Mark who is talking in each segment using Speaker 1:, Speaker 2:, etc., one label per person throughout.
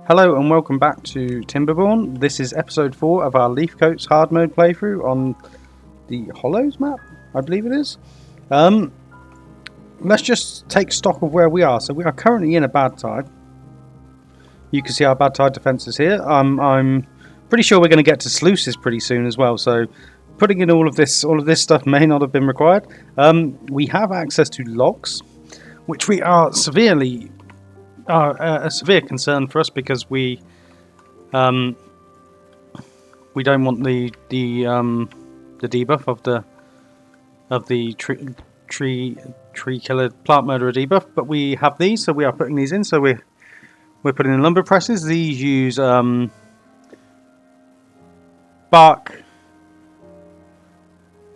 Speaker 1: Hello and welcome back to Timberborn. This is episode 4 of our Leafcoats hard mode playthrough on the Hollows map, I believe it is. Let's just take stock of where we are. So we are currently in a bad tide. You can see our bad tide defences here. I'm pretty sure we're going to get to sluices pretty soon as well. So putting in all of this stuff may not have been required. We have access to logs, which we are severely a severe concern for us because we don't want the debuff of the tree killer plant murderer debuff, but we have these, so we are putting these in. So we're putting in lumber presses. These use bark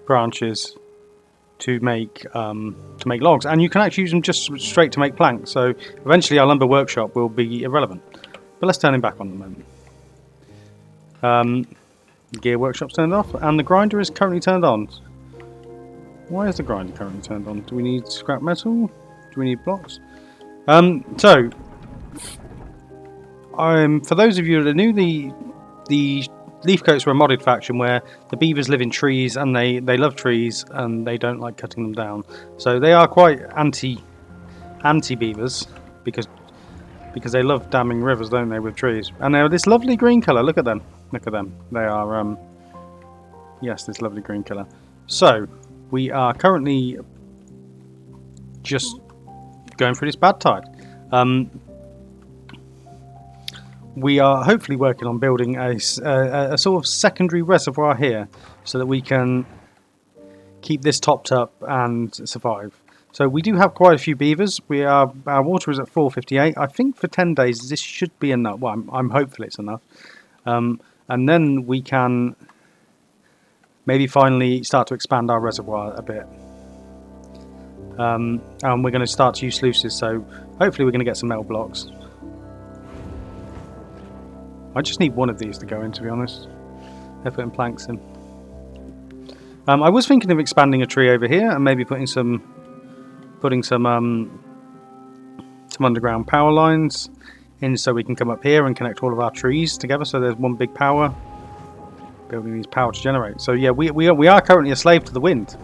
Speaker 1: branches to make logs, and you can actually use them just straight to make planks. So eventually our lumber workshop will be irrelevant. But let's turn him back on at the moment. The gear workshop's turned off, and the grinder is currently turned on. Why is the grinder currently turned on? Do we need scrap metal? Do we need blocks? For those of you that are new, the Leafcoats were a modded faction where the beavers live in trees and they love trees and they don't like cutting them down. So they are quite anti beavers because they love damming rivers, don't they, with trees. And they're this lovely green colour. Look at them. Look at them. They are yes, this lovely green colour. So we are currently just going through this bad tide. We are hopefully working on building a sort of secondary reservoir here so that we can keep this topped up and survive. So we do have quite a few beavers. Our water is at 458. I think for 10 days this should be enough. Well, I'm hopeful it's enough. And then we can maybe finally start to expand our reservoir a bit. And we're going to start to use sluices, so hopefully we're going to get some metal blocks. I just need one of these to go in, to be honest. They're putting planks in. I was thinking of expanding a tree over here and maybe putting some underground power lines in so we can come up here and connect all of our trees together. So there's one big power. Building these power to generate. So yeah, we are currently a slave to the wind.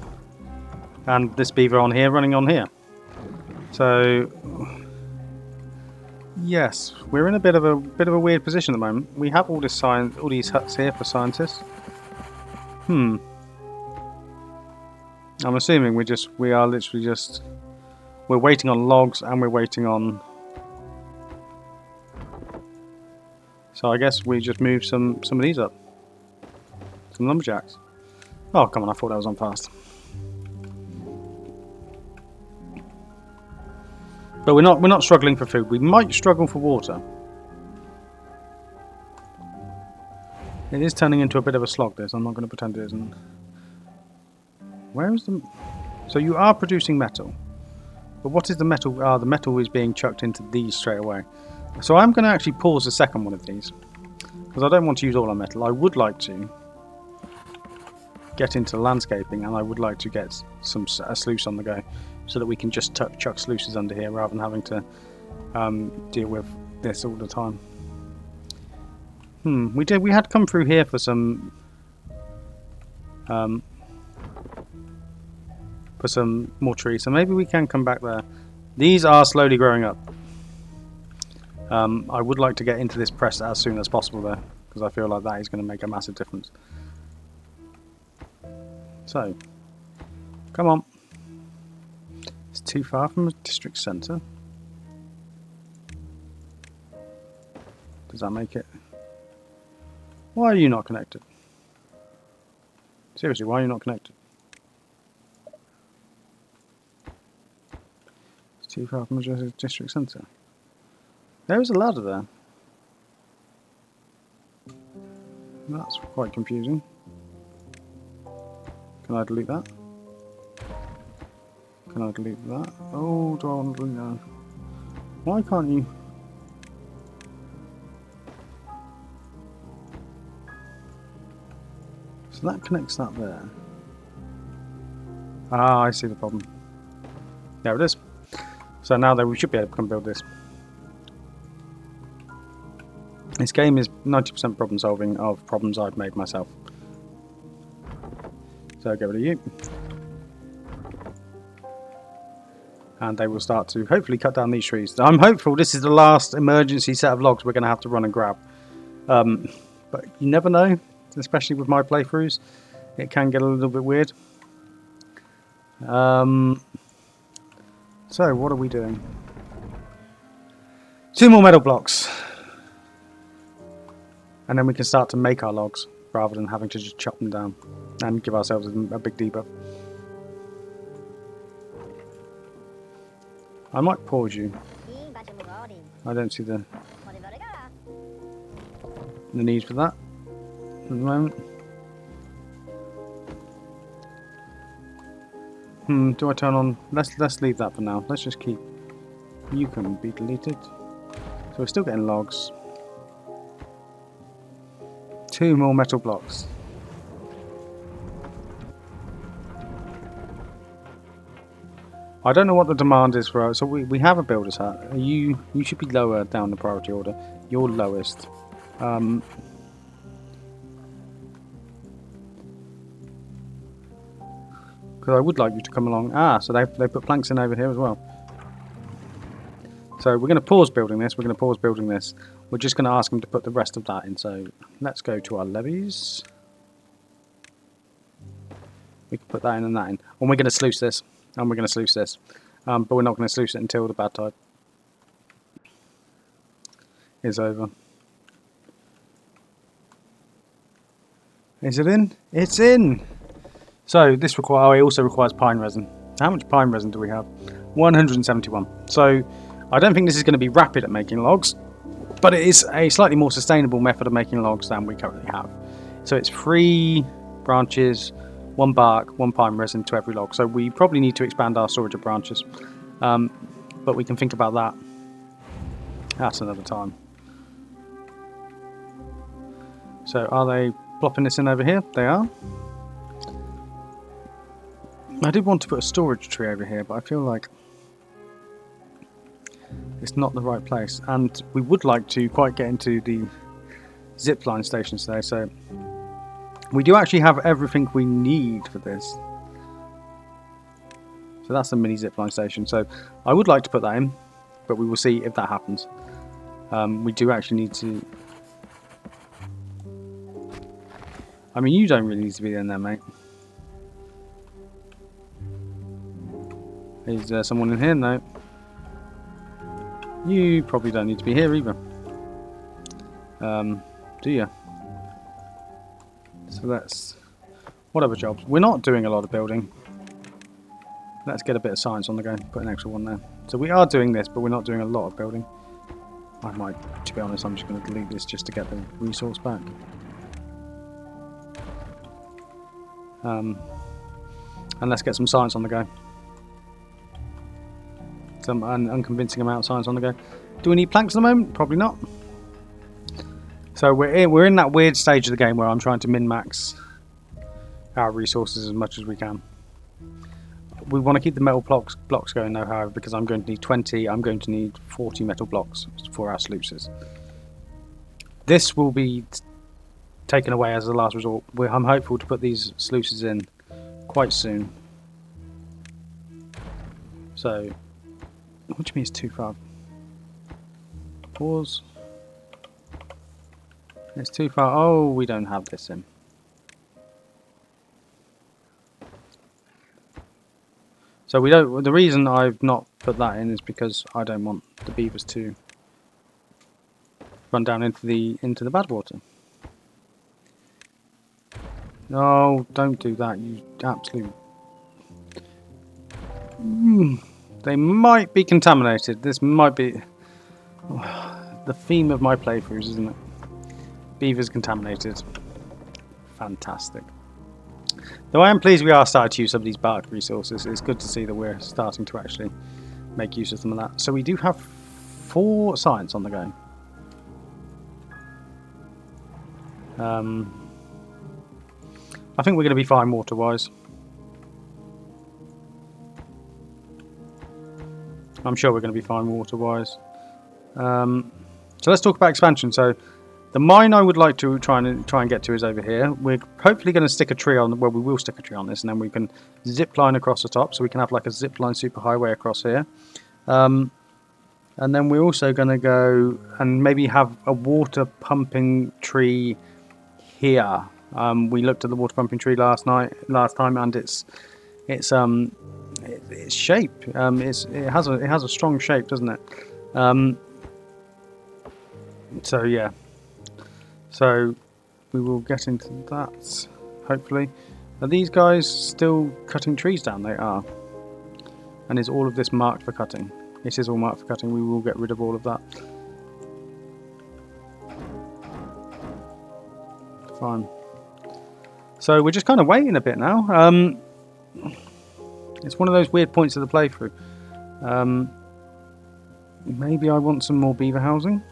Speaker 1: And this beaver on here running on here. So yes, we're in a bit of a weird position at the moment. We have all these huts here for scientists. I'm assuming we're waiting on logs and we're waiting on. So I guess we just move some of these up. Some lumberjacks. Oh come on! I thought that was on fast. But we're not struggling for food. We might struggle for water. It is turning into a bit of a slog, this. I'm not going to pretend it isn't. Where is the... So you are producing metal. But what is the metal? The metal is being chucked into these straight away. So I'm going to actually pause the second one of these. Because I don't want to use all our metal. I would like to get into landscaping, and I would like to get a sluice on the go. So that we can just chuck sluices under here rather than having to deal with this all the time. We had come through here for some more trees, so maybe we can come back there. These are slowly growing up. I would like to get into this press as soon as possible there, because I feel like that is going to make a massive difference. So, come on. It's too far from the district centre. Does that make it? Why are you not connected? Seriously, why are you not connected? It's too far from the district centre. There is a ladder there. That's quite confusing. Can I delete that? Can I delete that? Oh, do I want to delete that? Why can't you? So that connects that there. Ah, I see the problem. There it is. So now that we should be able to come build this. This game is 90% problem solving of problems I've made myself. So get rid of you. And they will start to hopefully cut down these trees. I'm hopeful this is the last emergency set of logs we're going to have to run and grab. But you never know, especially with my playthroughs. It can get a little bit weird. So what are we doing? 2 more metal blocks. And then we can start to make our logs rather than having to just chop them down and give ourselves a big debuff. I might pause you. I don't see the need for that at the moment. Do I turn on? Let's leave that for now. Let's just keep. You can be deleted. So we're still getting logs. 2 more metal blocks. I don't know what the demand is for us. So we have a builder's hat. You should be lower down the priority order. You're lowest. Because I would like you to come along. So they put planks in over here as well. So we're going to pause building this. We're going to pause building this. We're just going to ask them to put the rest of that in. So let's go to our levies. We can put that in and that in. And we're going to sluice this. And we're going to sluice this. But we're not going to sluice it until the bad tide is over. Is it in? It's in! So this it also requires pine resin. How much pine resin do we have? 171. So I don't think this is going to be rapid at making logs, but it is a slightly more sustainable method of making logs than we currently have. So it's 3 branches, 1 bark, 1 pine resin to every log. So we probably need to expand our storage of branches, but we can think about that at another time. So are they plopping this in over here? They are. I did want to put a storage tree over here, but I feel like it's not the right place. And we would like to quite get into the zipline stations today, so we do actually have everything we need for this. So that's a mini zipline station. So I would like to put that in, but we will see if that happens. We do actually need to... I mean, you don't really need to be in there, mate. Is there someone in here? No. You probably don't need to be here either. Do you? So that's... What other jobs? We're not doing a lot of building. Let's get a bit of science on the go. Put an extra one there. So we are doing this, but we're not doing a lot of building. I might, to be honest, I'm just going to delete this just to get the resource back. And let's get some science on the go. Some unconvincing amount of science on the go. Do we need planks at the moment? Probably not. So we're in that weird stage of the game where I'm trying to min-max our resources as much as we can. We want to keep the metal blocks going though, however, because I'm going to need 20, I'm going to need 40 metal blocks for our sluices. This will be taken away as a last resort. I'm hopeful to put these sluices in quite soon. So, what do you mean it's too far? Pause. It's too far. Oh, we don't have this in. So we don't. The reason I've not put that in is because I don't want the beavers to run down into the bad water. No, don't do that. You absolute. They might be contaminated. This might be the theme of my playthroughs, isn't it? Beavers contaminated. Fantastic. Though I am pleased we are starting to use some of these bark resources. It's good to see that we're starting to actually make use of some of that. So we do have 4 science on the go. I think we're going to be fine water-wise. I'm sure we're going to be fine water-wise. So let's talk about expansion. So The mine I would like to try and get to is over here. We're hopefully going to stick a tree on. Well, we will stick a tree on this, and then we can zip line across the top, so we can have like a zip line superhighway across here. And then we're also going to go and maybe have a water pumping tree here. We looked at the water pumping tree last time, and its shape. It has a strong shape, doesn't it? So yeah. So we will get into that, hopefully. Are these guys still cutting trees down? They are. And is all of this marked for cutting? It is all marked for cutting. We will get rid of all of that. Fine. So we're just kind of waiting a bit now. It's one of those weird points of the playthrough. Maybe I want some more beaver housing.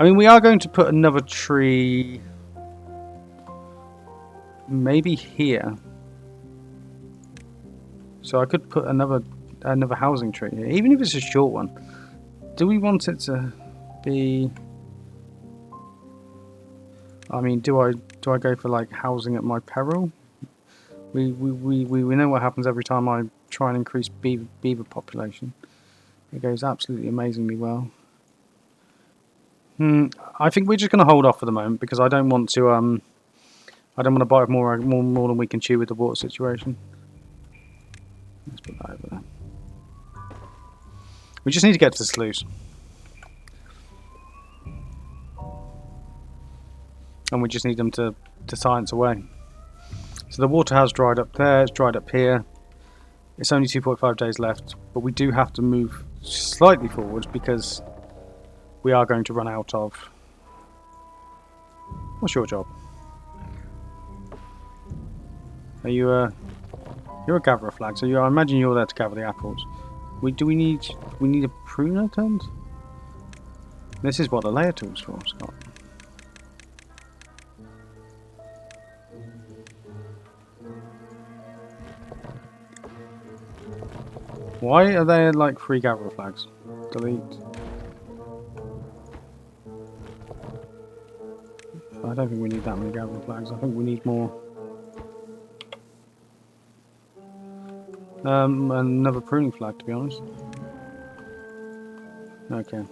Speaker 1: I mean, we are going to put another tree maybe here. So I could put another housing tree here, even if it's a short one. Do we want it to be... I mean, do I go for like housing at my peril? We know what happens every time I try and increase beaver population. It goes absolutely amazingly well. I think we're just going to hold off for the moment because I don't want to. I don't want to bite more than we can chew with the water situation. Let's put that over there. We just need to get to the sluice, and we just need them to science away. So the water has dried up there. It's dried up here. It's only 2.5 days left, but we do have to move slightly forward because we are going to run out of... What's your job? Are you you're a gatherer flag, so I imagine you're there to gather the apples. We need a pruner turned? This is what the layer tool's for, Scott. Why are there like 3 gatherer flags? Delete. I don't think we need that many gathering flags. I think we need more. Another pruning flag, to be honest. Okay.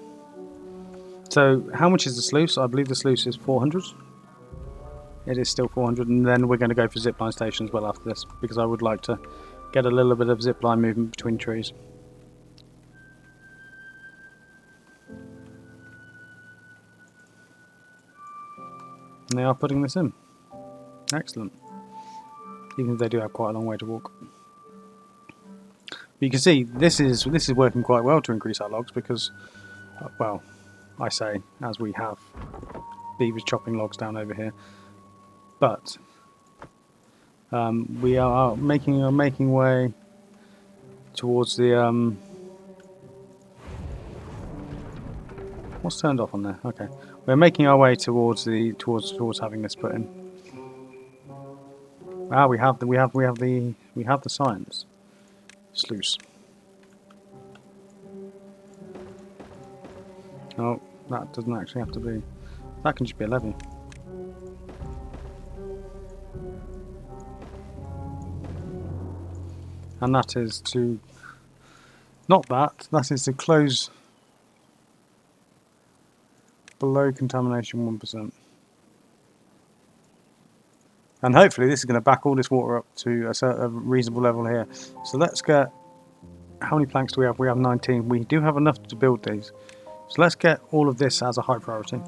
Speaker 1: So, how much is the sluice? I believe the sluice is 400. It is still 400, and then we're going to go for zipline station as well after this, because I would like to get a little bit of zipline movement between trees. And they are putting this in. Excellent. Even if they do have quite a long way to walk. But you can see this is working quite well to increase our logs because, well, I say as we have beavers chopping logs down over here, but we are making way towards the what's turned off on there? Okay. We're making our way towards having this put in. Ah, we have the science. Sluice. Oh, that doesn't actually have to be. That can just be a levee. And that is to that is to close below contamination 1%. And hopefully this is going to back all this water up to a reasonable level here. So let's get... How many planks do we have? We have 19. We do have enough to build these. So let's get all of this as a high priority. I'm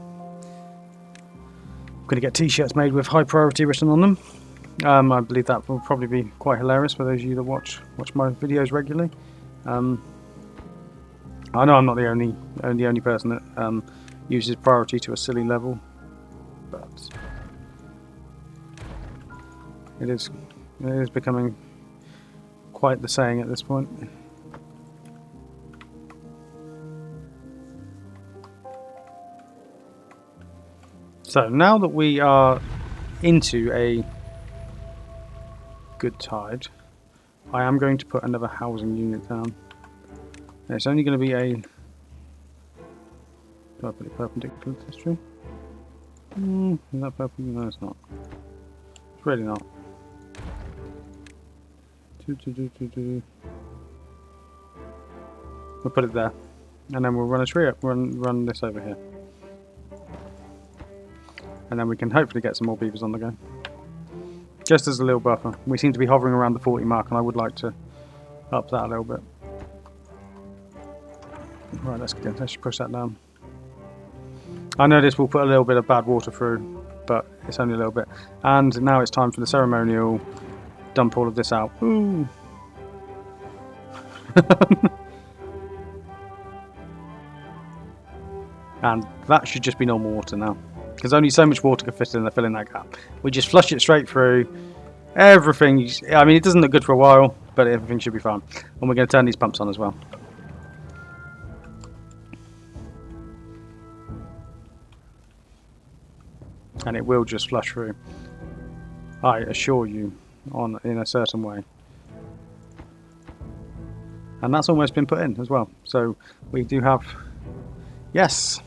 Speaker 1: going to get t-shirts made with high priority written on them. I believe that will probably be quite hilarious for those of you that watch my videos regularly. I know I'm not the only person that uses priority to a silly level, but it is becoming quite the saying at this point. So now that we are into a good tide, I am going to put another housing unit down. And it's only going to be a... Do I put it perpendicular to this tree? Is that purple? No, it's not. It's really not. We'll put it there, and then we'll run a tree up. Run this over here, and then we can hopefully get some more beavers on the go. Just as a little buffer. We seem to be hovering around the 40 mark, and I would like to up that a little bit. Right, let's just push that down. I know this will put a little bit of bad water through, but it's only a little bit. And now it's time for the ceremonial dump all of this out. Ooh. And that should just be normal water now, because only so much water can fit in to fill in that gap. We just flush it straight through. Everything, I mean, it doesn't look good for a while, but everything should be fine. And we're going to turn these pumps on as well. And it will just flush through, I assure you, in a certain way. And that's almost been put in as well. So we do have, yes,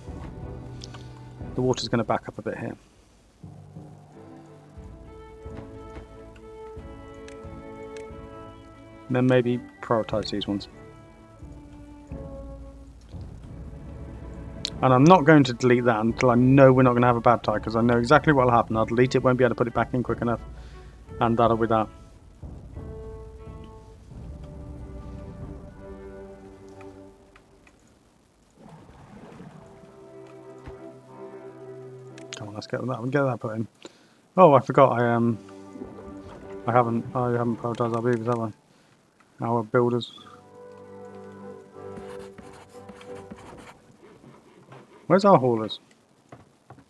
Speaker 1: the water's going to back up a bit here. And then maybe prioritise these ones. And I'm not going to delete that until I know we're not going to have a bad tide, because I know exactly what will happen. I'll delete it, won't be able to put it back in quick enough, and that'll be that. Come on, let's get that put in. Oh, I forgot. I haven't prioritised our beavers, have I? Our builders. Where's our haulers?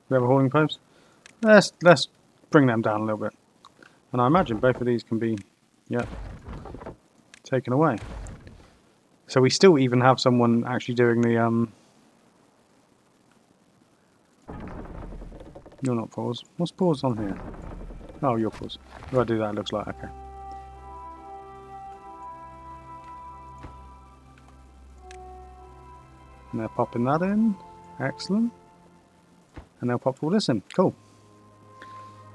Speaker 1: We have a hauling post. Let's bring them down a little bit. And I imagine both of these can be, yeah, taken away. So we still even have someone actually doing the You're not pause. What's pause on here? Oh, your pause. If I do that, it looks like okay. And they're popping that in. Excellent. And they'll pop all this in. Cool.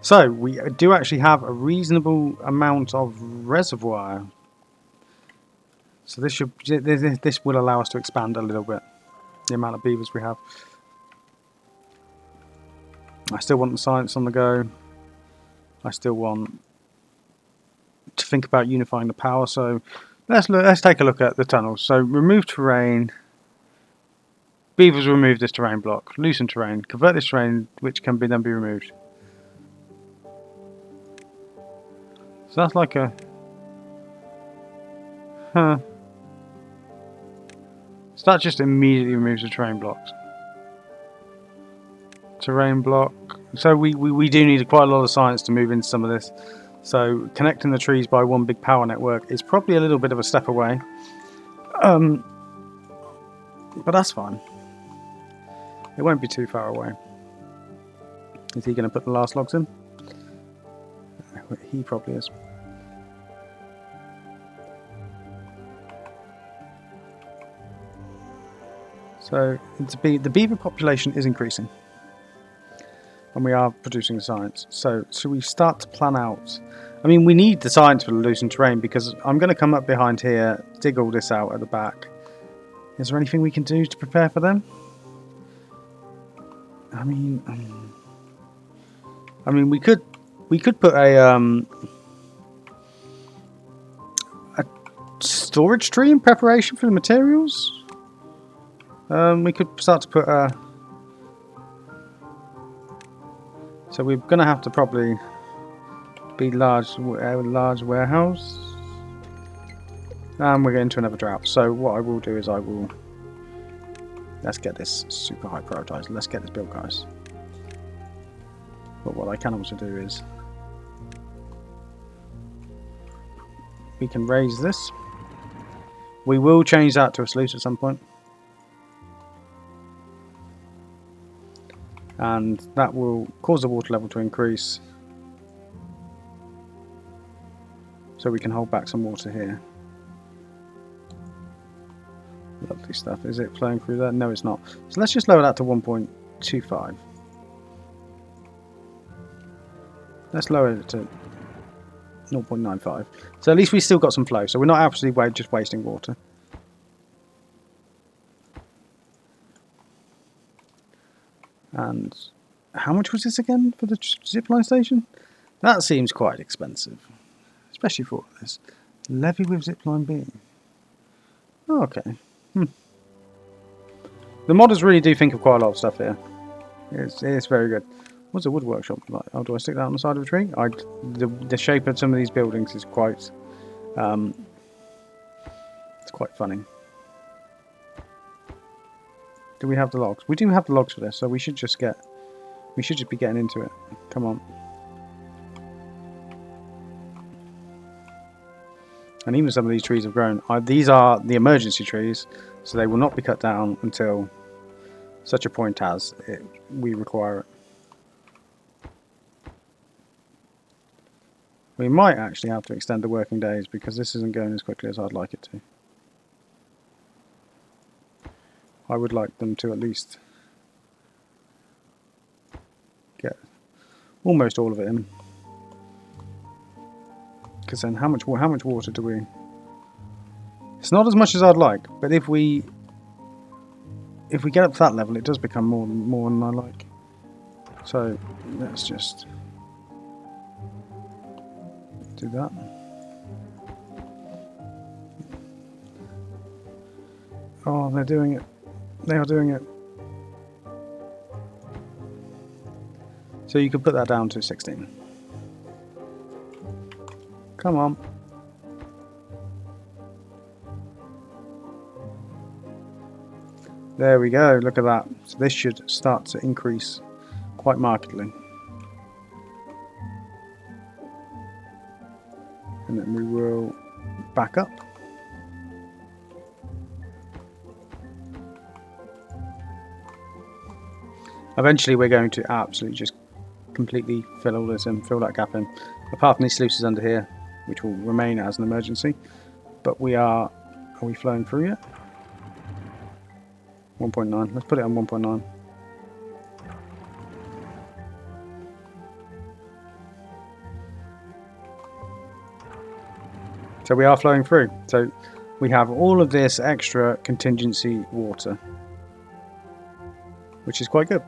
Speaker 1: So we do actually have a reasonable amount of reservoir. So this will allow us to expand a little bit the amount of beavers we have. I still want the science on the go. I still want to think about unifying the power. So let's take a look at the tunnels. So remove terrain. Beavers remove this terrain block. Loosen terrain. Convert this terrain, which can then be removed. So that's like a... Huh. So that just immediately removes the terrain blocks. Terrain block. So we do need quite a lot of science to move into some of this. So connecting the trees by one big power network is probably a little bit of a step away. But that's fine. It won't be too far away. Is he going to put the last logs in? He probably is. So the beaver population is increasing. And we are producing science. So should we start to plan out? I mean, we need the science for the loosened terrain, because I'm going to come up behind here, dig all this out at the back. Is there anything we can do to prepare for them? I mean, we could put a storage tree in preparation for the materials. We could start to put a. So we're going to have to probably be large warehouse, and we're getting to another drought. So what I will do is let's get this super high prioritized. Let's get this built, guys. But what I can also do is we can raise this. We will change that to a sluice at some point. And that will cause the water level to increase. So we can hold back some water here. Lovely stuff. Is it flowing through there? No, it's not. So let's just lower that to 1.25. Let's lower it to 0.95. So at least we still got some flow. So we're not absolutely just wasting water. And how much was this again for the zipline station? That seems quite expensive, especially for this. Levy with zipline beam. Oh, okay. The modders really do think of quite a lot of stuff here. It's very good. What's a wood workshop like? Oh, do I stick that on the side of a tree? The shape of some of these buildings is quite it's quite funny. Do we have the logs? We do have the logs for this, so we should just be getting into it. Come on. And even some of these trees have grown. These are the emergency trees, so they will not be cut down until such a point as we require it. We might actually have to extend the working days because this isn't going as quickly as I'd like it to. I would like them to at least get almost all of it in. Because then how much water do we... It's not as much as I'd like, but if we get up to that level, it does become more than I like. So let's just do that. Oh, they're doing it. They are doing it. So you could put that down to 16. Come on. There we go, look at that. So this should start to increase quite markedly. And then we will back up. Eventually we're going to absolutely just completely fill all this in, fill that gap in. Apart from these sluices under here, which will remain as an emergency. But are we flowing through yet? 1.9, let's put it on 1.9. So we are flowing through. So we have all of this extra contingency water, which is quite good.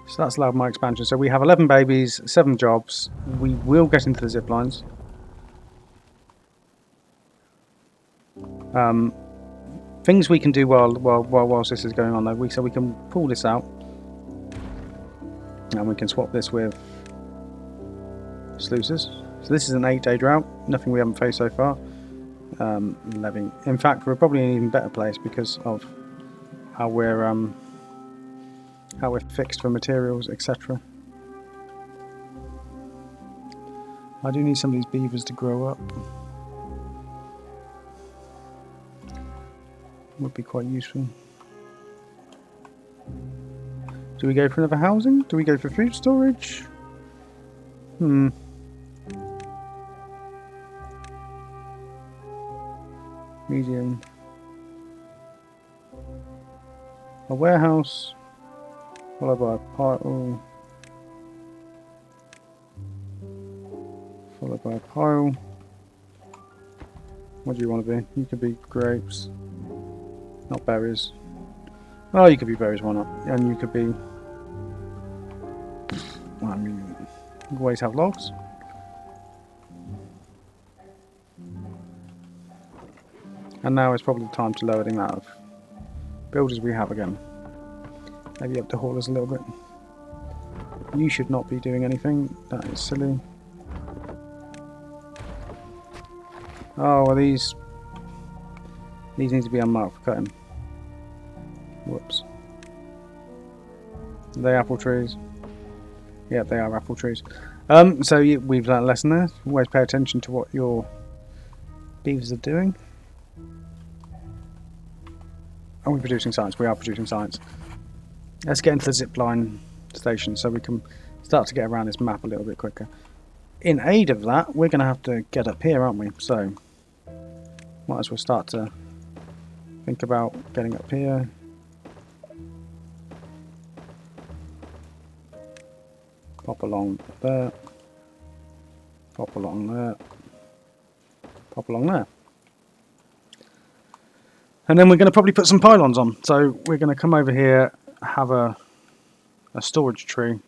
Speaker 1: So that's allowed my expansion. So we have 11 babies, 7 jobs. We will get into the zip lines. Things we can do whilst this is going on though. So we can pull this out. And we can swap this with sluices. So this is an 8-day drought. Nothing we haven't faced so far. Levy. In fact, we're probably in an even better place because of how we're fixed for materials, etc. I do need some of these beavers to grow up. Would be quite useful. Do we go for another housing? Do we go for food storage? Medium. A warehouse. Followed by a pile. Followed by a pile. What do you want to be? You could be grapes. Not berries. Oh, you could be berries, why not? And you could be... Well, I mean, you always have logs. And now is probably the time to lower the amount of builders we have again. Maybe up to haul us a little bit. You should not be doing anything. That is silly. Oh, well these need to be unmarked for cutting. Whoops. Are they apple trees? Yeah, they are apple trees. So we've learned a lesson there. Always pay attention to what your beavers are doing. Are we producing science? We are producing science. Let's get into the zipline station so we can start to get around this map a little bit quicker. In aid of that, we're going to have to get up here, aren't we? So, might as well start to think about getting up here. Pop along there. Pop along there. Pop along there. And then we're going to probably put some pylons on. So we're going to come over here, have a storage tree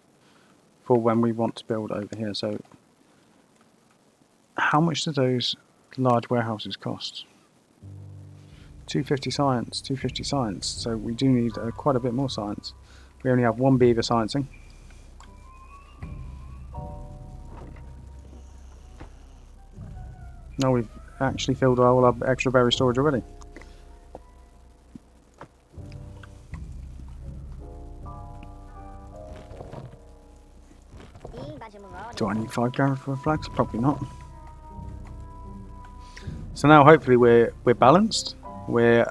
Speaker 1: for when we want to build over here. So how much do those large warehouses cost? 250 science, 250 science. So we do need quite a bit more science. We only have one beaver sciencing. Now we've actually filled all our extra berry storage already. Do I need 5 carrots for flags? Probably not. So now hopefully we're balanced. We're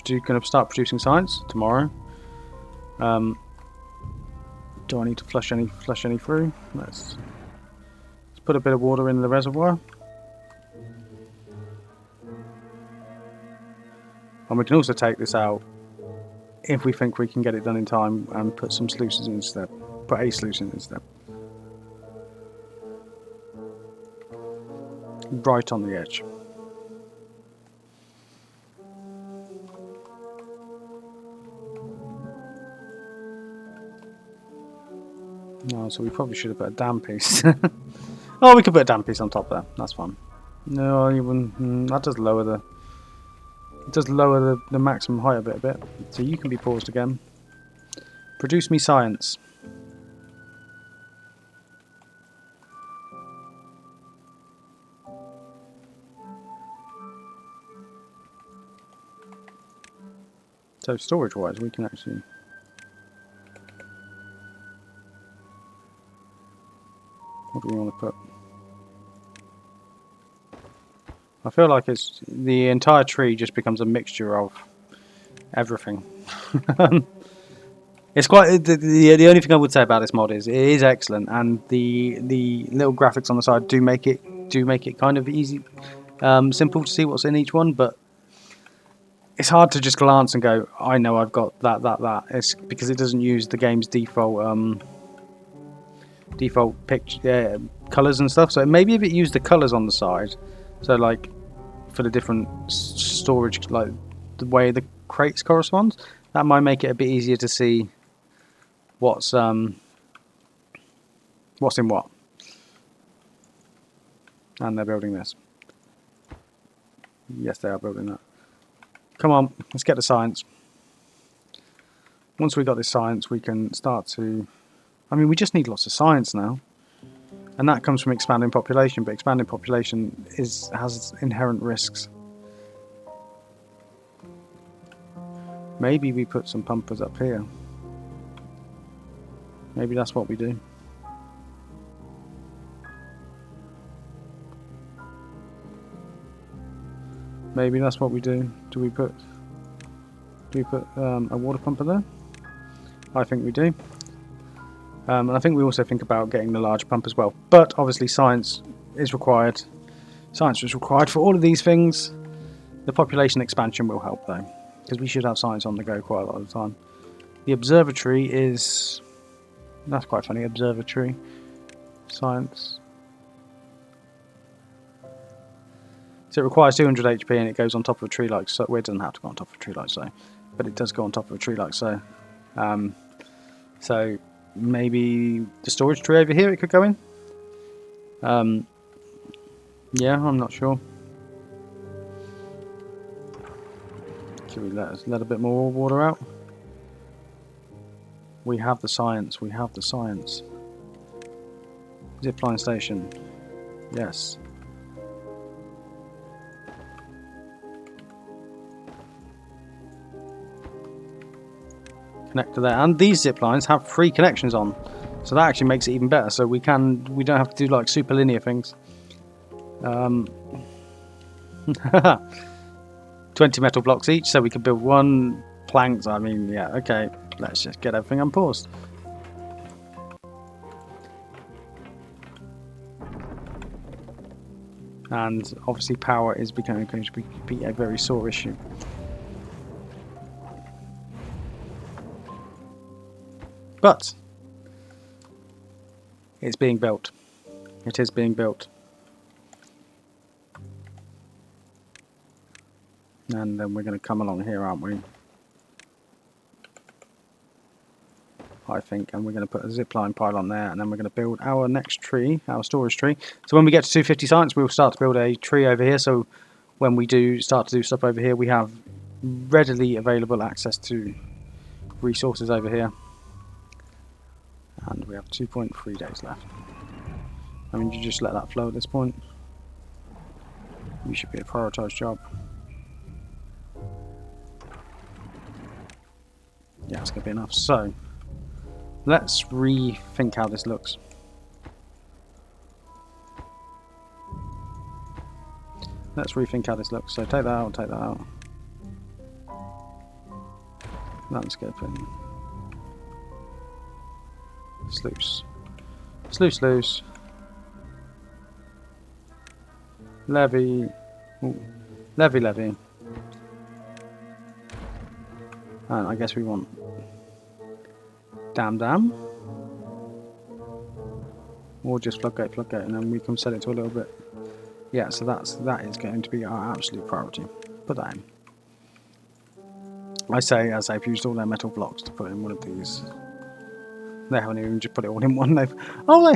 Speaker 1: going to start producing science tomorrow. Do I need to flush any through? Let's put a bit of water in the reservoir. And we can also take this out if we think we can get it done in time and put some sluices in instead. Put a sluice in instead. Right on the edge. No, so we probably should have put a dam piece. Oh, we could put a dam piece on top there. That's fine. No, even that does lower the. It does lower the maximum height a bit. So you can be paused again. Produce me science. So storage-wise, we can actually. What do we want to put? I feel like it's the entire tree just becomes a mixture of everything. It's quite the only thing I would say about this mod is it is excellent, and the little graphics on the side do make it kind of easy, simple to see what's in each one. But it's hard to just glance and go, I know I've got that. It's because it doesn't use the game's default picture colors and stuff. So maybe if it used the colors on the side. So like for the different storage, like the way the crates correspond, that might make it a bit easier to see what's in what. And they're building this. Yes, they are building that. Come on, let's get the science. Once we got this science, we can start to. I mean, we just need lots of science now. And that comes from expanding population, but expanding population has inherent risks. Maybe we put some pumpers up here. Maybe that's what we do. Maybe that's what we do. Do we put a water pumper there? I think we do. And I think we also think about getting the large pump as well. But obviously science is required. Science is required for all of these things. The population expansion will help though, because we should have science on the go quite a lot of the time. The observatory is... That's quite funny, observatory. Science. So it requires 200 HP and it goes on top of a tree like so. Well, it doesn't have to go on top of a tree like so, but it does go on top of a tree like so. So maybe the storage tree over here it could go in. Yeah, I'm not sure. Should we let a bit more water out? We have the science. We have the science. Zipline station. Yes. Connect to there, and these zip lines have 3 connections on, so that actually makes it even better. So we don't have to do like super linear things. 20 metal blocks each, so we can build 1 planks. I mean, yeah, okay. Let's just get everything unpaused. And obviously, power is going to be a very sore issue. But It's being built. It is being built. And then we're going to come along here, aren't we? I think, and we're going to put a zipline pile on there, and then we're going to build our next tree, our storage tree. So when we get to 250 sites, we'll start to build a tree over here, so when we do start to do stuff over here, we have readily available access to resources over here. And we have 2.3 days left. I mean, you just let that flow at this point. You should be a prioritised job. Yeah, it's going to be enough. So, let's rethink how this looks. Let's rethink how this looks. So take that out, take that out. Landscaping. Sluice. Sluice, sluice. Levy. Ooh. Levy, levy. And I guess we want dam dam. Or just floodgate, floodgate, and then we can set it to a little bit. Yeah, so that is going to be our absolute priority. Put that in. I say as they've used all their metal blocks to put in one of these. They haven't even just put it all in one. They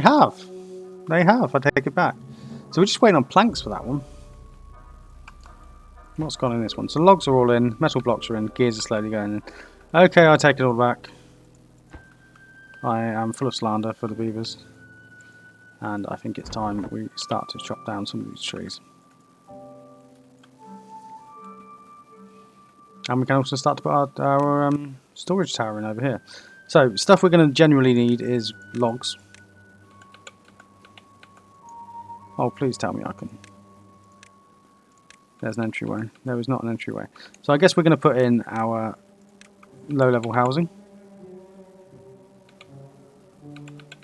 Speaker 1: have. They have. I take it back. So we're just waiting on planks for that one. What's gone in this one? So logs are all in, metal blocks are in, gears are slowly going in. Okay, I take it all back. I am full of slander for the beavers. And I think it's time we start to chop down some of these trees. And we can also start to put our storage tower in over here. So, stuff we're going to generally need is logs. Oh, please tell me I can. There's an entryway. There is not an entryway. So I guess we're going to put in our low-level housing.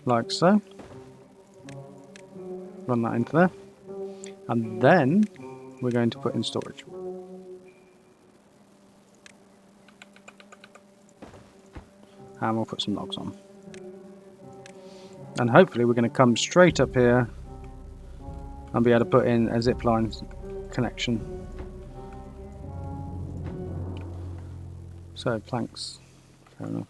Speaker 1: Like so. Run that into there. And then we're going to put in storage. And we'll put some logs on. And hopefully we're going to come straight up here and be able to put in a zipline connection. So planks, fair enough.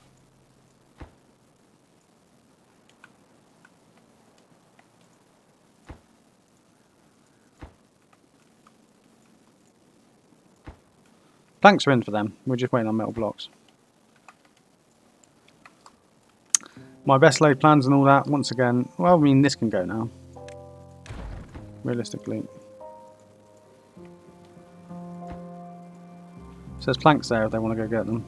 Speaker 1: Planks are in for them, we're just waiting on metal blocks. My best laid plans and all that, once again, well I mean this can go now. Realistically. So there's planks there if they want to go get them.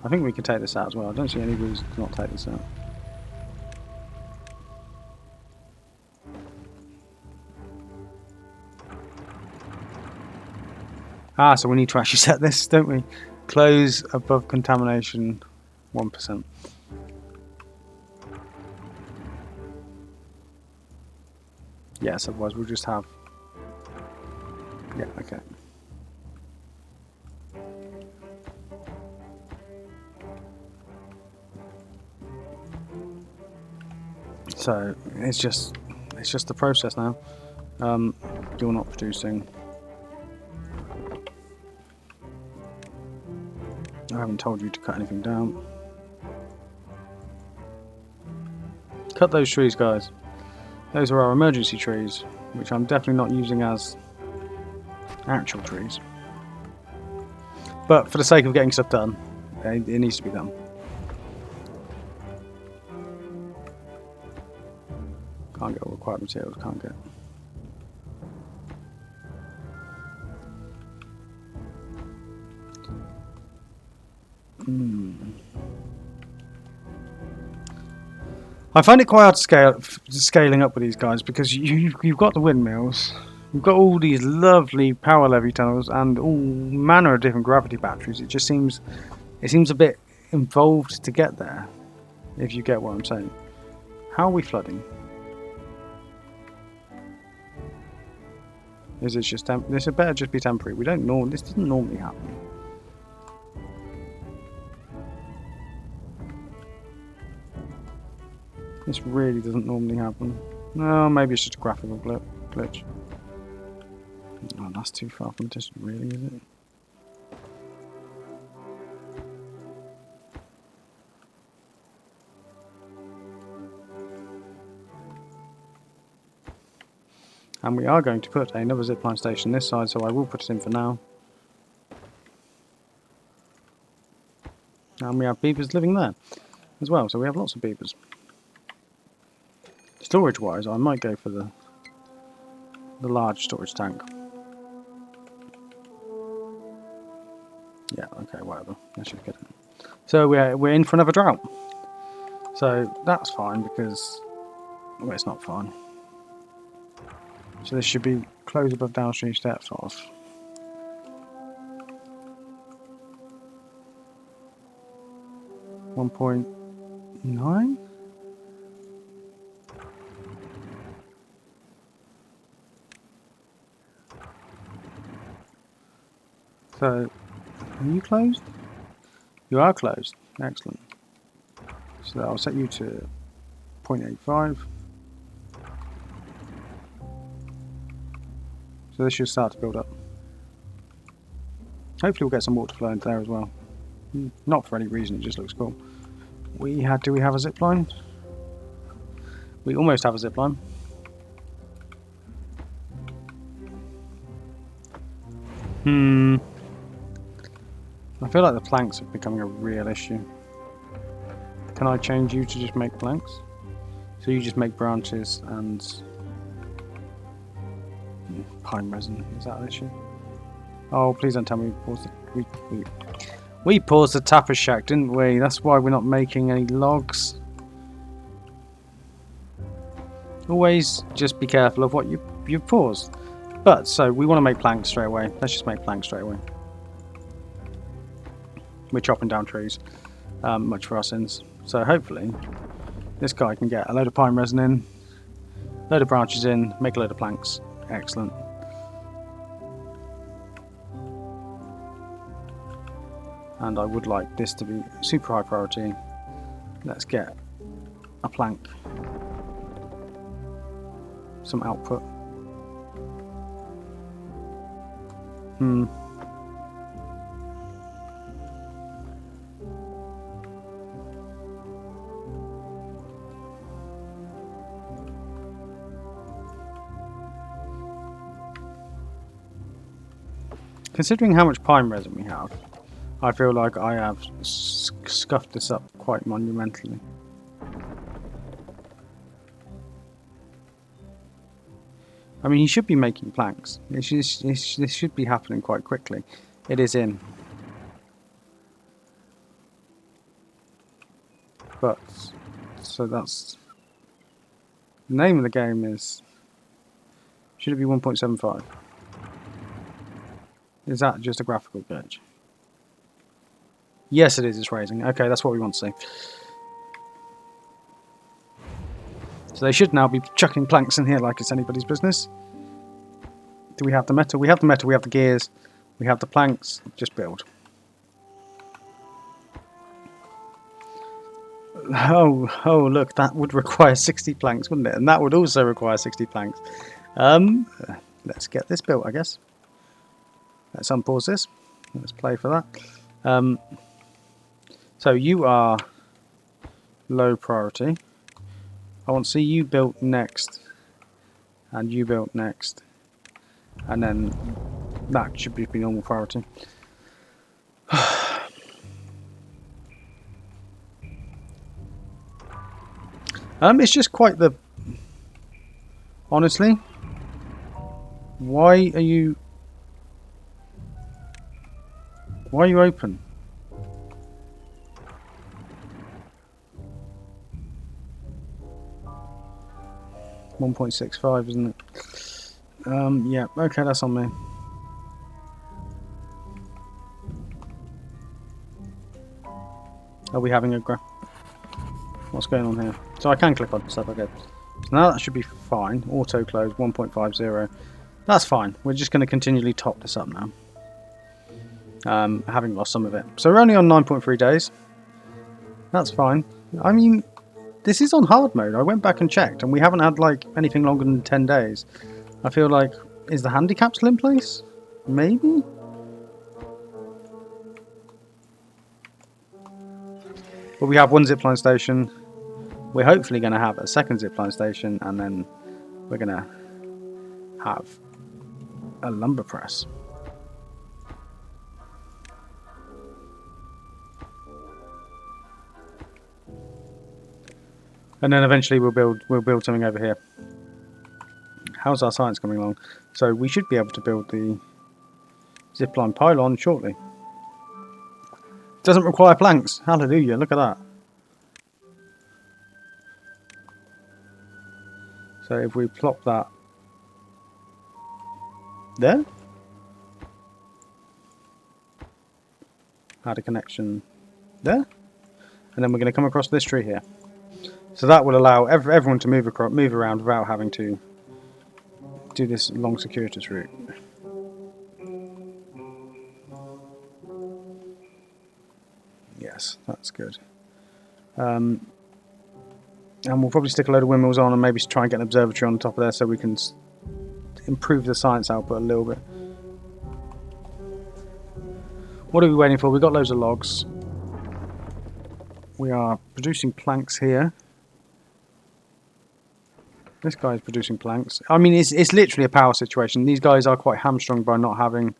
Speaker 1: I think we can take this out as well. I don't see any reason to not take this out. Ah, so we need to actually set this, don't we? Close above contamination 1%. Yes, otherwise we'll just have... Yeah, okay. So, it's just the process now. You're not producing. I haven't told you to cut anything down. Cut those trees, guys. Those are our emergency trees, which I'm definitely not using as actual trees. But for the sake of getting stuff done, it needs to be done. Can't get all required materials, can't get. I find it quite hard scaling up with these guys because you've got the windmills, you've got all these lovely power levy tunnels and all manner of different gravity batteries. It just seems a bit involved to get there, if you get what I'm saying. How are we flooding? Is it just this? It better just be temporary. This doesn't normally happen. This really doesn't normally happen. No, maybe it's just a graphical glitch. Oh, that's too far from the distance, really, is it? And we are going to put another zipline station this side, so I will put it in for now. And we have beavers living there as well, so we have lots of beavers. Storage wise, I might go for the large storage tank. Yeah, okay, whatever. That should be good. So we're in for another drought. So that's fine because, well, it's not fine. So this should be close above downstream steps off. .9. So, are you closed? You are closed. Excellent. So I'll set you to 0.85. So this should start to build up. Hopefully we'll get some water flow into there as well. Not for any reason, it just looks cool. Do we have a zipline? We almost have a zipline. I feel like the planks are becoming a real issue. Can I change you to just make planks? So you just make branches and pine resin. Is that an issue? Oh, please don't tell me we paused the tapper shack, didn't we? That's why we're not making any logs. Always just be careful of what you paused. But so we want to make planks straight away. Let's just make planks straight away. We're chopping down trees, much for our sins. So hopefully this guy can get a load of pine resin in, a load of branches in, make a load of planks. Excellent. And I would like this to be super high priority. Let's get a plank, some output. Considering how much pine resin we have, I feel like I have scuffed this up quite monumentally. I mean, he should be making planks. This should be happening quite quickly. It is in. But, so that's... The name of the game is... Should it be 1.75? Is that just a graphical glitch? Yes, it is. It's raising. Okay, that's what we want to see. So they should now be chucking planks in here like it's anybody's business. Do we have the metal? We have the metal. We have the gears. We have the planks. Just build. Oh, look, that would require 60 planks, wouldn't it? And that would also require 60 planks. Let's get this built, I guess. Let's unpause this. Let's play for that. So you are low priority. I want to see you built next, and you built next, and then that should be normal priority. It's just quite the... Honestly, why are you open? $1.65, isn't it? Yeah, okay, that's on me. Are we having a what's going on here? So I can click on stuff, okay. So now that should be fine. Auto close 1.50. That's fine. We're just going to continually top this up now. Having lost some of it. So we're only on 9.3 days. That's fine. I mean, this is on hard mode. I went back and checked, and we haven't had like anything longer than 10 days. I feel like, is the handicap still in place? Maybe? But we have one zipline station. We're hopefully going to have a second zipline station, and then we're going to have a lumber press. And then eventually we'll build something over here. How's our science coming along? So we should be able to build the zipline pylon shortly. Doesn't require planks. Hallelujah, look at that. So if we plop that there, add a connection there, and then we're going to come across this tree here. So that will allow everyone to move around without having to do this long circuitous route. Yes, that's good. And we'll probably stick a load of windmills on and maybe try and get an observatory on top of there so we can improve the science output a little bit. What are we waiting for? We've got loads of logs. We are producing planks here. This guy is producing planks. I mean, it's literally a power situation. These guys are quite hamstrung by not having...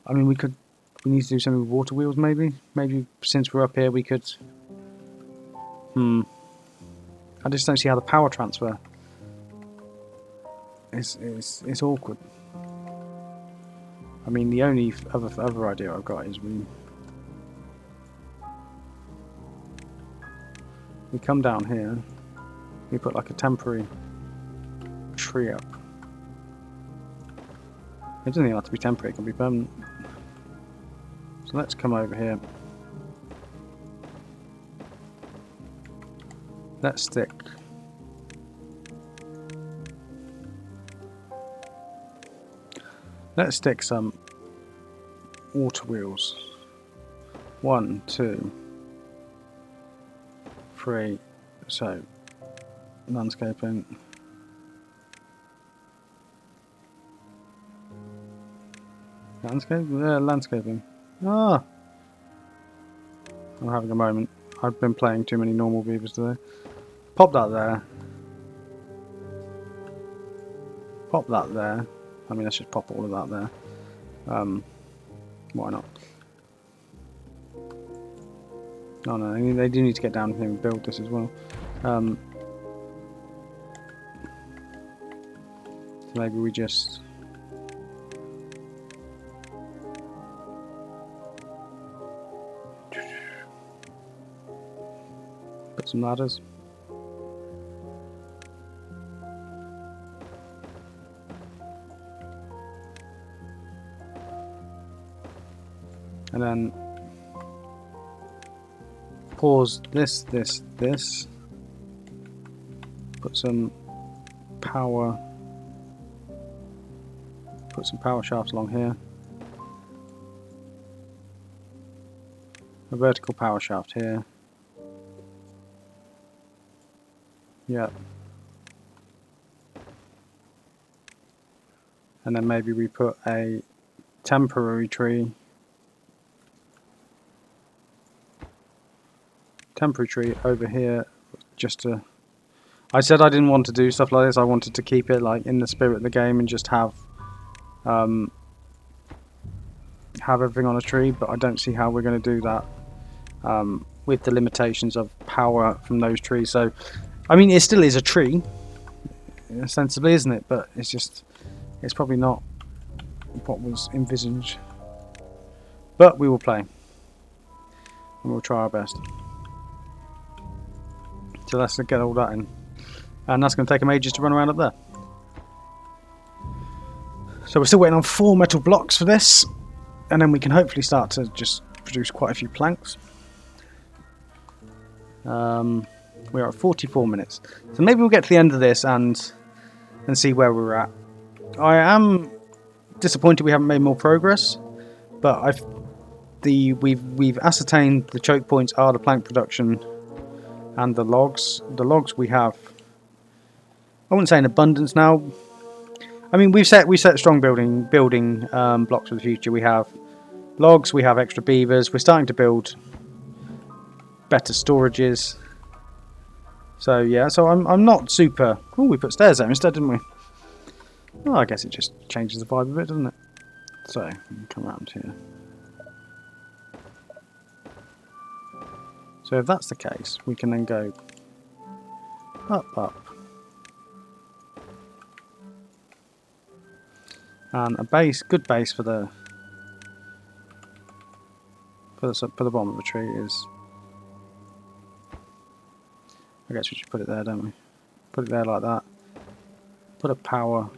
Speaker 1: I mean, we need to do something with water wheels, maybe? Maybe since we're up here, we could... I just don't see how the power transfer... It's awkward. I mean, the only other idea I've got is we come down here, we put like a temporary tree up. It doesn't even have to be temporary, it can be permanent. So let's come over here. Let's stick some water wheels. 1, 2, 3. So landscaping. Landscaping. Ah, I'm having a moment. I've been playing too many normal beavers today. Pop that there. Pop that there. I mean, let's just pop all of that there. Why not? No, they do need to get down here and build this as well. So maybe we just... put some ladders. And then pause this. Put some power shafts along here. A vertical power shaft here. Yeah. And then maybe we put a temporary tree. Over here, just to... I said I didn't want to do stuff like this. I wanted to keep it like in the spirit of the game and just have everything on a tree, but I don't see how we're going to do that with the limitations of power from those trees. So, I mean, it still is a tree, ostensibly, isn't it? But it's probably not what was envisaged. But we will play, and we'll try our best. So let's get all that in. And that's going to take them ages to run around up there. So we're still waiting on 4 metal blocks for this. And then we can hopefully start to just produce quite a few planks. We're at 44 minutes. So maybe we'll get to the end of this and see where we're at. I am disappointed we haven't made more progress. But we've ascertained the choke points are the plank production. and the logs. The logs we have, I wouldn't say in abundance now. I mean, we set strong building blocks for the future. We have logs, we have extra beavers. We're starting to build better storages. So yeah, so I'm not super. Oh, we put stairs there instead, didn't we? Well, I guess it just changes the vibe of it, doesn't it? So we can come around here. So if that's the case, we can then go up. And a base, good base for the bottom of the tree is. I guess we should put it there, don't we? Put it there like that. Put a power.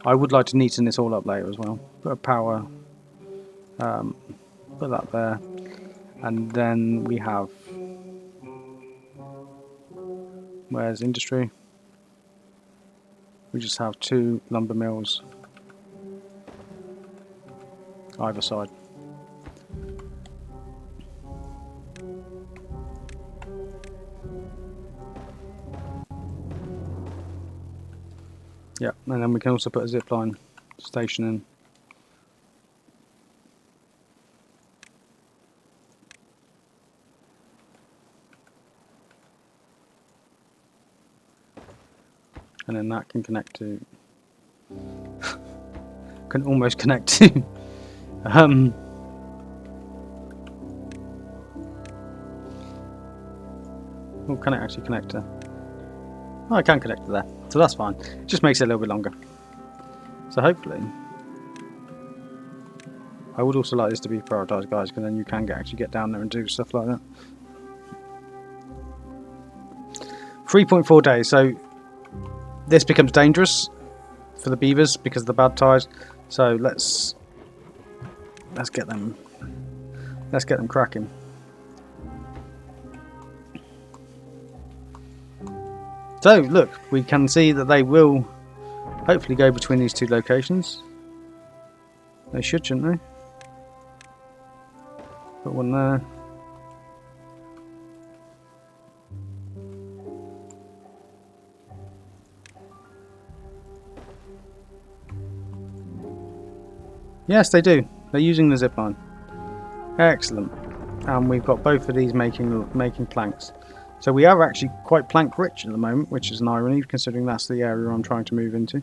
Speaker 1: I would like to neaten this all up later as well. Put a power. Put that there, and then we have. Where's industry? We just have 2 lumber mills either side. Yeah, and then we can also put a zipline station in. And then that can connect to can almost connect to well, can it actually connect to? Oh, I can connect to there, so that's fine. It just makes it a little bit longer. So hopefully, I would also like this to be prioritised, guys, because then you can actually get down there and do stuff like that. 3.4 days, so this becomes dangerous for the beavers because of the bad tides. So let's get them cracking. So look, we can see that they will hopefully go between these 2 locations. They should, shouldn't they? Put one there. Yes, they do. They're using the zipline. Excellent. And we've got both of these making planks. So we are actually quite plank rich at the moment, which is an irony, considering that's the area I'm trying to move into.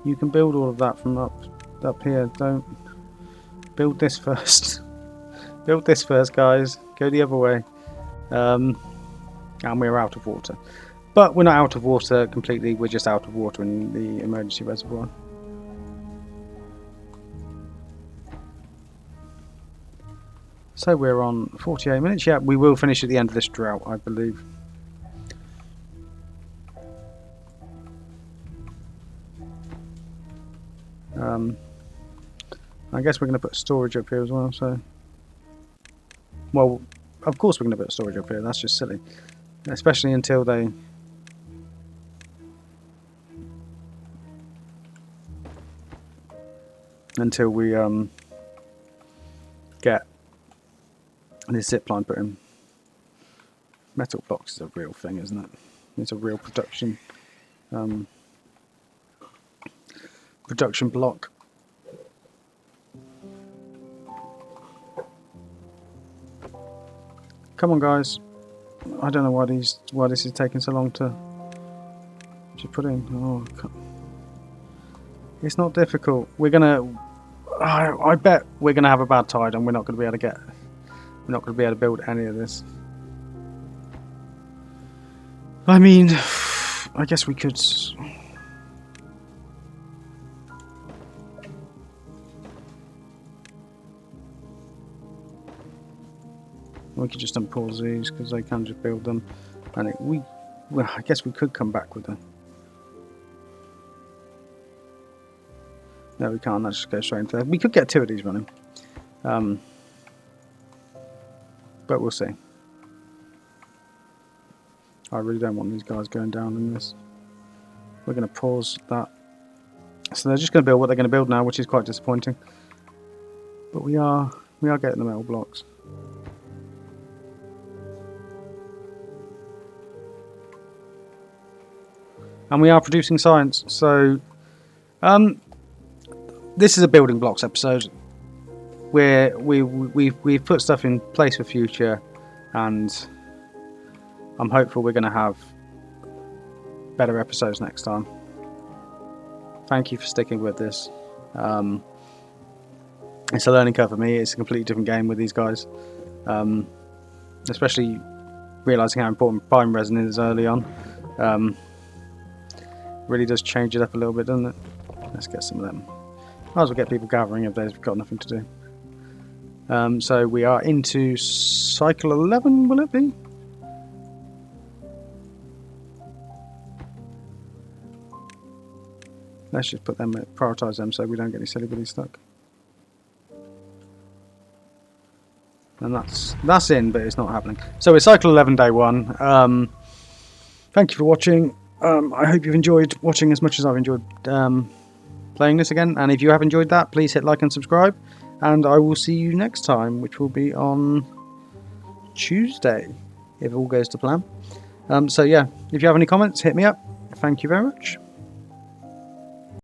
Speaker 1: You can build all of that from up here. Don't build this first. Build this first, guys. Go the other way. And we're out of water. But we're not out of water completely, we're just out of water in the emergency reservoir. So we're on 48 minutes. Yeah, we will finish at the end of this drought, I believe. I guess we're going to put storage up here as well, so... Well, of course we're going to put storage up here, that's just silly. Especially until they... Until we get this zipline put in. Metal blocks is a real thing, isn't it? It's a real production block. Come on, guys. I don't know why this is taking so long to put in. Oh, it's not difficult. We're gonna. I bet we're gonna have a bad tide, and we're not gonna be able to build any of this. I mean, I guess we could. We could just unpause these because they can just build them, and well, I guess we could come back with them. No, we can't. Let's just go straight into there. We could get 2 of these running, but we'll see. I really don't want these guys going down in this. We're going to pause that. So they're just going to build what they're going to build now, which is quite disappointing. But we are getting the metal blocks. And we are producing science. So this is a building blocks episode where we've put stuff in place for future, and I'm hopeful we're going to have better episodes next time. Thank you for sticking with this. It's a learning curve for me. It's a completely different game with these guys, especially realising how important pine resin is early on. Really does change it up a little bit, doesn't it? Let's get some of them. Might as well get people gathering if they've got nothing to do. So we are into cycle 11, will it be? Let's just put them, prioritise them so we don't get any silly bitty stuck. And that's in, but it's not happening. So it's cycle 11, day 1. Thank you for watching. I hope you've enjoyed watching as much as I've enjoyed playing this again. And if you have enjoyed that, please hit like and subscribe. And I will see you next time, which will be on Tuesday, if all goes to plan. So yeah, if you have any comments, hit me up. Thank you very much.